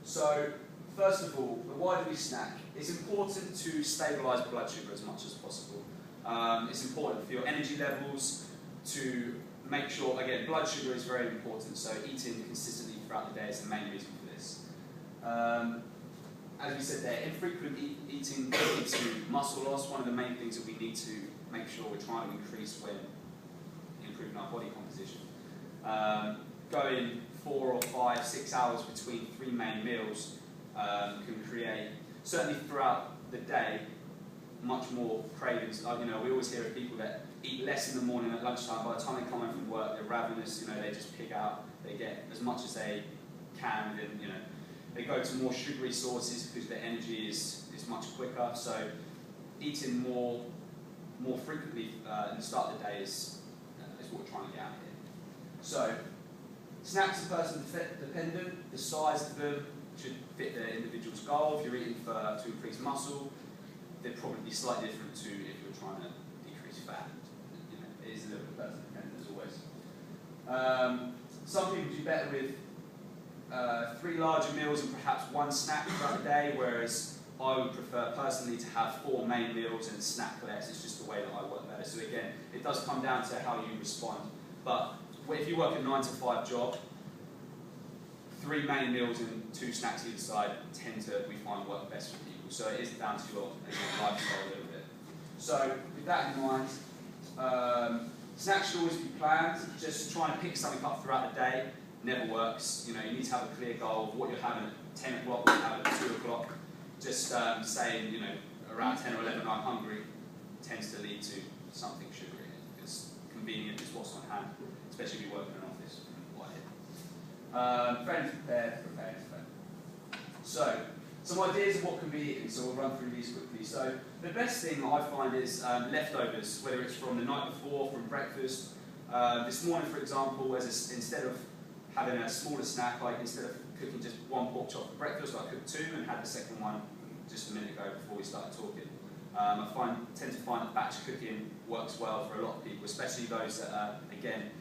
So, first of all, why do we snack? It's important to stabilise blood sugar as much as possible. It's important for your energy levels, to make sure, again, blood sugar is very important, so eating consistently throughout the day is the main reason for this. As we said there, infrequent eating leads to muscle loss. One of the main things that we need to make sure we're trying to increase when improving our body composition. Going 4 or 5, 6 hours between 3 main meals can create, certainly throughout the day, much more cravings. You know, we always hear of people that eat less in the morning at lunchtime. By the time they come home from work, they're ravenous. You know, they just pig out. They get as much as they can, and then, you know, they go to more sugary sources because their energy is much quicker. So eating more frequently at the start of the day is what we're trying to get out here. So snacks are person dependent. The size of them should fit the individual's goal. If you're eating to increase muscle, they're probably slightly different to if you're trying to decrease fat. You know, it is a little bit person dependent as always. Some people do better with 3 larger meals and perhaps 1 snack throughout the day, whereas I would prefer personally to have 4 main meals and snack less. It's just the way that I work better. So again, it does come down to how you respond. But if you work a 9 to 5 job, 3 main meals and 2 snacks either side tend to, we find, work best for people. So it is down to your lifestyle a little bit. So with that in mind, snacks should always be planned. Just trying to pick something up throughout the day never works. You know, you need to have a clear goal of what you're having at 10 o'clock, what you're having at 2 o'clock. Just saying, you know, around 10 or 11 I'm hungry tends to lead to something sugary. It's convenient, it's what's on hand, especially if you work in an office. Friends prepared, prepared. So, some ideas of what can be eaten, so we'll run through these quickly. So, the best thing I find is leftovers, whether it's from the night before, from breakfast. This morning, for example, instead of having a smaller snack, like instead of cooking just 1 pork chop for breakfast, I cooked 2 and had the second one just a minute ago before we started talking. I tend to find that batch cooking works well for a lot of people, especially those that are, again,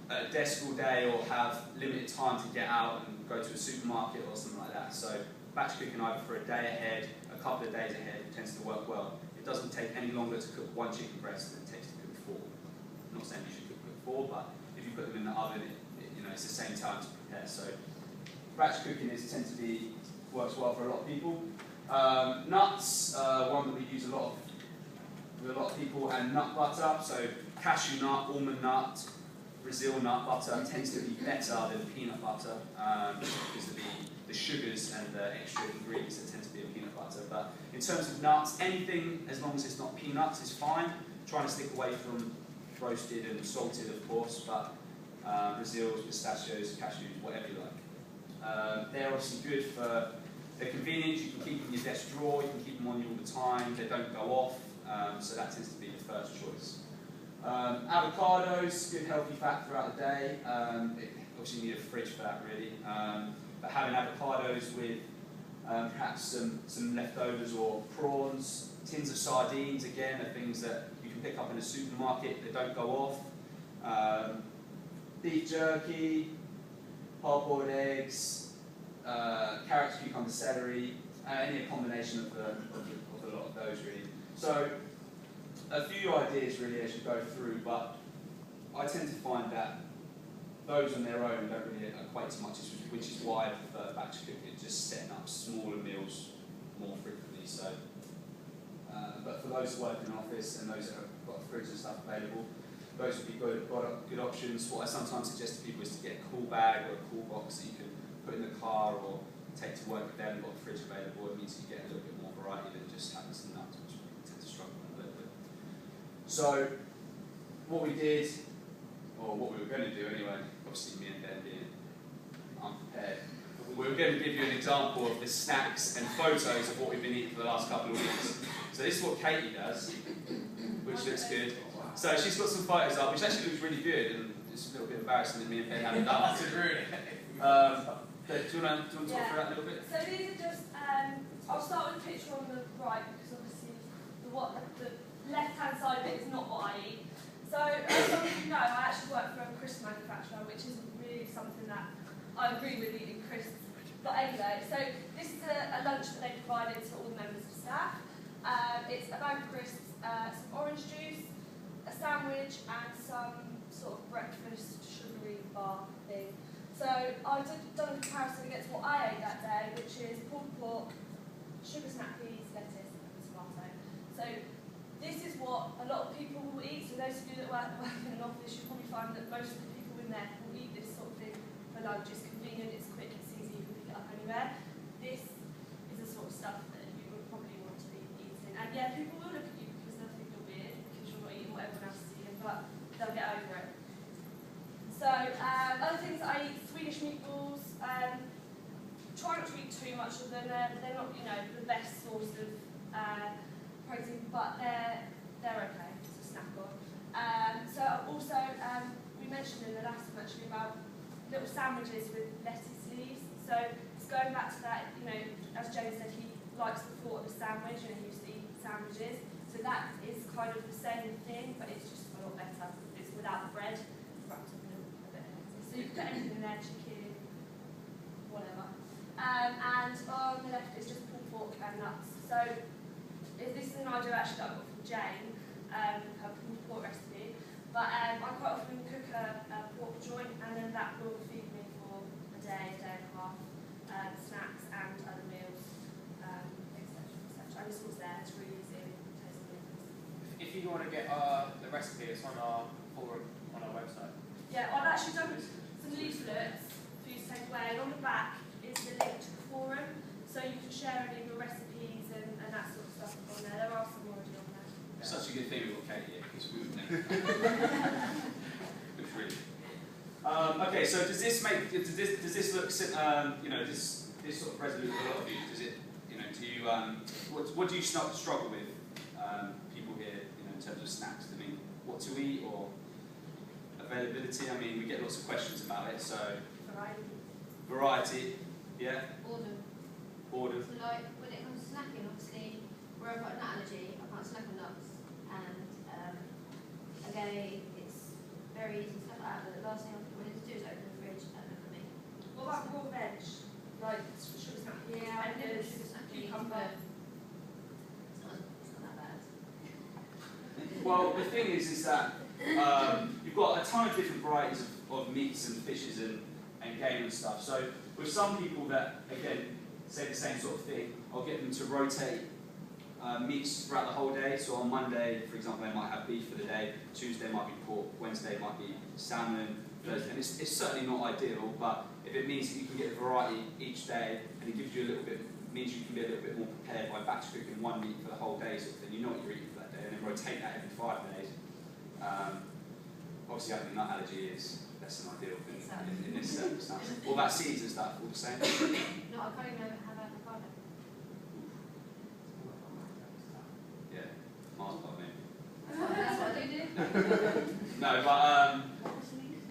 at a desk all day or have limited time to get out and go to a supermarket or something like that. So batch cooking either for a day ahead, a couple of days ahead, tends to work well. It doesn't take any longer to cook 1 chicken breast than it takes to cook 4. I'm not saying you should cook 4, but if you put them in the oven, you know, it's the same time to prepare. So batch cooking works well for a lot of people. Nuts, one that we use a lot with a lot of people, and nut butter. So cashew nut, almond nut, Brazil nut butter tends to be better than peanut butter because of the sugars and the extra ingredients that tend to be in peanut butter. But in terms of nuts, anything as long as it's not peanuts is fine. Trying to stick away from roasted and salted, of course, but Brazils, pistachios, cashews, whatever you like. They're obviously good for their convenience. You can keep them in your desk drawer, you can keep them on you all the time, they don't go off, so that tends to be the first choice. Avocados, good healthy fat throughout the day. Obviously you need a fridge for that really, but having avocados with perhaps some leftovers or prawns, tins of sardines, again, are things that you can pick up in a supermarket, they don't go off. Beef jerky, hard-boiled eggs, carrots, cucumber, celery, any combination of a lot of those really. So a few ideas really as you go through, but I tend to find that those on their own don't really equate to much, which is why I prefer batch cooking, just setting up smaller meals more frequently. So, but for those who work in an office and those that have got a fridge and stuff available, those would be good options. What I sometimes suggest to people is to get a cool bag or a cool box that you can put in the car or take to work if they haven't got a fridge available. It means you get a little bit more variety than just having some nuts, which we tend to struggle with a little bit. So, what we did, or what we were going to do anyway, obviously me and Ben being unprepared, we were going to give you an example of the snacks and photos of what we've been eating for the last couple of weeks. So this is what Katie does, which looks good. So she's got some photos up, which actually looks really good, and it's a little bit embarrassing that me and Ben haven't done it. But do you want to talk through that a little bit? So these are just, I'll start with the picture on the right, because obviously the left-hand side of it is not what I eat. So as some of you know, I actually work for a crisp manufacturer, which isn't really something that I agree with eating crisps But anyway, so this is a lunch that they provided to all the members of staff. It's a bag of crisps, some orange juice, a sandwich, and some sort of breakfast sugary bar thing. So I done a comparison against what I ate that day, which is pulled pork, sugar snap peas, lettuce, and tomato. So this is what a lot of people will eat. So those of you that work in an office, you'll probably find that most of the people in there will eat this sort of thing for lunch. It's convenient, it's quick, it's easy, you can pick it up anywhere. This is the sort of stuff that you would probably want to be eating. And yeah, people will look at you because they'll think you're weird because you're not eating what everyone else is eating, but they'll get over it. So other things that I eat, Swedish meatballs. Try not to eat too much of them. They're not, you know, the best source of protein, but they're okay to snack on. So also, we mentioned in the last one actually about little sandwiches with lettuce leaves. So it's going back to that, you know, as Jane said, he likes the thought of a sandwich and he used to eat sandwiches. So that is kind of the same thing, but it's just a lot better. It's without the bread, wrapped up in a bit of lettuce. So you can put anything in there, chicken, whatever. And on the left is just pulled pork and nuts. So this is an idea actually that I got from Jane, her pulled pork recipe. But I quite often cook a pork joint, and then that will feed me for a day and a half, snacks and other meals, etc. And this was there, it's really easy and tasty. If you want to get the recipe, it's on our forum on our website. Yeah, I've actually done some leaflets for you to take away, and on the back is the link to the forum, so you can share any of your recipes and that sort of stuff on there. There are some already on there. Yeah. Such a good thing we've got Katie here, because we would never. Looks really good. Okay, so does this look, you know, this sort of resolute for a lot of you? Does it, you know, do you, what do you start to struggle with, people here, you know, in terms of snacks? I mean, what to eat or availability? I mean, we get lots of questions about it, so. Variety, yeah? Boredom. So like, when it comes to snacking, obviously, where I've got a nut allergy, I can't snack on nuts. And again, it's very easy to stuff out, but the last thing I wanted to do is open the fridge and look at me. What about raw veg? Like sugar snap peas, Yeah, I know onions, sugar snap peas, cucumber. but it's not that bad. Well, the thing is that you've got a ton of different varieties of meats and fishes and game and stuff. So with some people that, again, say the same sort of thing, I'll get them to rotate meats throughout the whole day. So on Monday, for example, they might have beef for the day, Tuesday might be pork, Wednesday might be salmon, Thursday. And it's certainly not ideal, but if it means that you can get a variety each day, and it gives you a little bit, means you can be a little bit more prepared by batch cooking one meat for the whole day, so then you know what you're eating for that day, and then rotate that every 5 days. Obviously, having a nut allergy is less than ideal in this circumstance. What about seeds and stuff? All the same? No, I can't even have avocado. Yeah, Mars bar maybe. That's what I do. No, but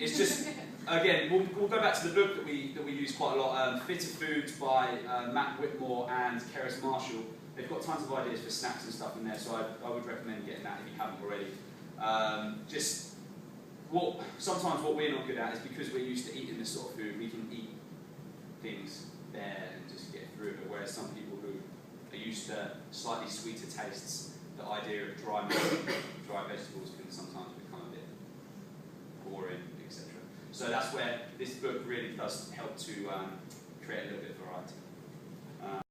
it's just, again, we'll go back to the book that we use quite a lot, Fitter Foods by Matt Whitmore and Keris Marshall. They've got tons of ideas for snacks and stuff in there, so I would recommend getting that if you haven't already. Sometimes what we're not good at is because we're used to eating this sort of food, we can eat things there and just get through it, whereas some people who are used to slightly sweeter tastes, the idea of dry vegetables can sometimes become a bit boring, etc. So that's where this book really does help to create a little bit of variety.